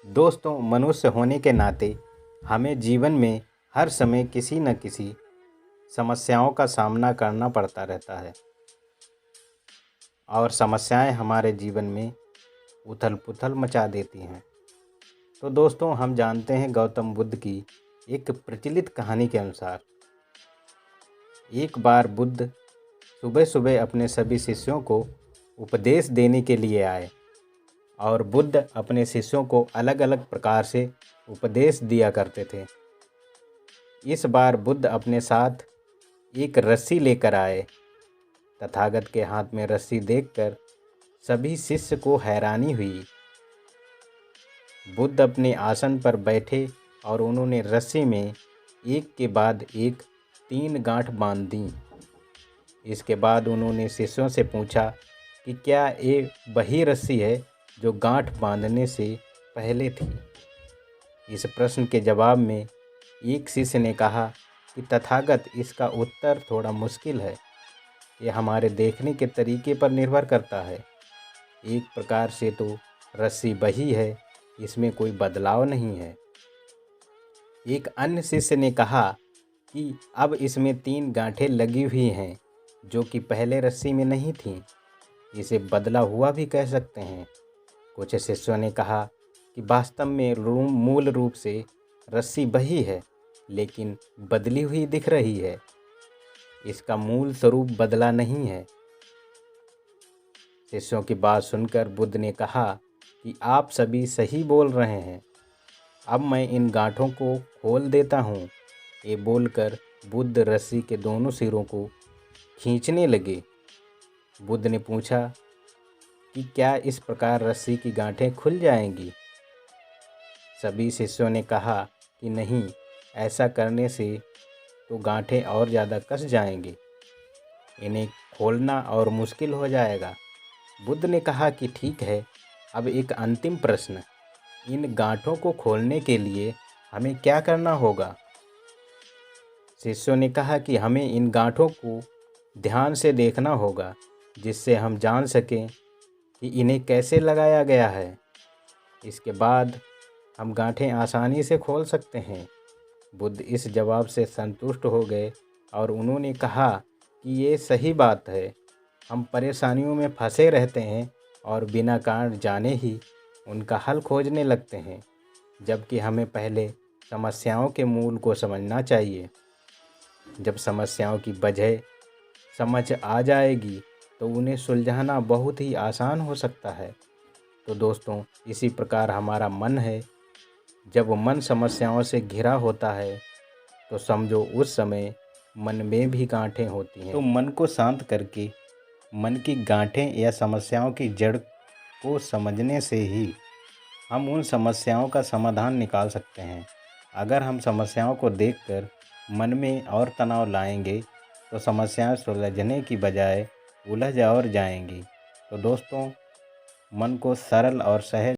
दोस्तों, मनुष्य होने के नाते हमें जीवन में हर समय किसी न किसी समस्याओं का सामना करना पड़ता रहता है और समस्याएं हमारे जीवन में उथल-पुथल मचा देती हैं। तो दोस्तों, हम जानते हैं गौतम बुद्ध की एक प्रचलित कहानी के अनुसार एक बार बुद्ध सुबह-सुबह अपने सभी शिष्यों को उपदेश देने के लिए आए और बुद्ध अपने शिष्यों को अलग-अलग प्रकार से उपदेश दिया करते थे। इस बार बुद्ध अपने साथ एक रस्सी लेकर आए। तथागत के हाथ में रस्सी देखकर सभी शिष्य को हैरानी हुई। बुद्ध अपने आसन पर बैठे और उन्होंने रस्सी में एक के बाद एक 3 गांठ बांध दी। इसके बाद उन्होंने शिष्यों से पूछा कि क्या ये वही रस्सी है जो गांठ बांधने से पहले थी। इस प्रश्न के जवाब में एक शिष्य ने कहा कि तथागत, इसका उत्तर थोड़ा मुश्किल है। ये हमारे देखने के तरीके पर निर्भर करता है। एक प्रकार से तो रस्सी वही है, इसमें कोई बदलाव नहीं है। एक अन्य शिष्य ने कहा कि अब इसमें 3 गांठें लगी हुई हैं जो कि पहले रस्सी में नहीं थीं। इसे बदला हुआ भी कह सकते हैं। कुछ शिष्यों ने कहा कि वास्तव में मूल रूप से रस्सी वही है, लेकिन बदली हुई दिख रही है। इसका मूल स्वरूप बदला नहीं है। शिष्यों की बात सुनकर बुद्ध ने कहा कि आप सभी सही बोल रहे हैं। अब मैं इन गांठों को खोल देता हूँ। ये बोलकर बुद्ध रस्सी के दोनों सिरों को खींचने लगे। बुद्ध ने पूछा कि क्या इस प्रकार रस्सी की गांठें खुल जाएंगी? सभी शिष्यों ने कहा कि नहीं, ऐसा करने से तो गांठें और ज़्यादा कस जाएंगी। इन्हें खोलना और मुश्किल हो जाएगा। बुद्ध ने कहा कि ठीक है, अब एक अंतिम प्रश्न, इन गांठों को खोलने के लिए हमें क्या करना होगा? शिष्यों ने कहा कि हमें इन गांठों को ध्यान से देखना होगा, जिससे हम जान सकें कि इन्हें कैसे लगाया गया है। इसके बाद हम गांठें आसानी से खोल सकते हैं। बुद्ध इस जवाब से संतुष्ट हो गए और उन्होंने कहा कि ये सही बात है। हम परेशानियों में फंसे रहते हैं और बिना कारण जाने ही उनका हल खोजने लगते हैं, जबकि हमें पहले समस्याओं के मूल को समझना चाहिए। जब समस्याओं की वजह समझ आ जाएगी तो उन्हें सुलझाना बहुत ही आसान हो सकता है। तो दोस्तों, इसी प्रकार हमारा मन है। जब मन समस्याओं से घिरा होता है तो समझो उस समय मन में भी गांठें होती हैं। तो मन को शांत करके मन की गांठें या समस्याओं की जड़ को समझने से ही हम उन समस्याओं का समाधान निकाल सकते हैं। अगर हम समस्याओं को देखकर मन में और तनाव लाएंगे तो समस्याएं सुलझने की बजाय उलझ और जाएंगी। तो दोस्तों, मन को सरल और सहज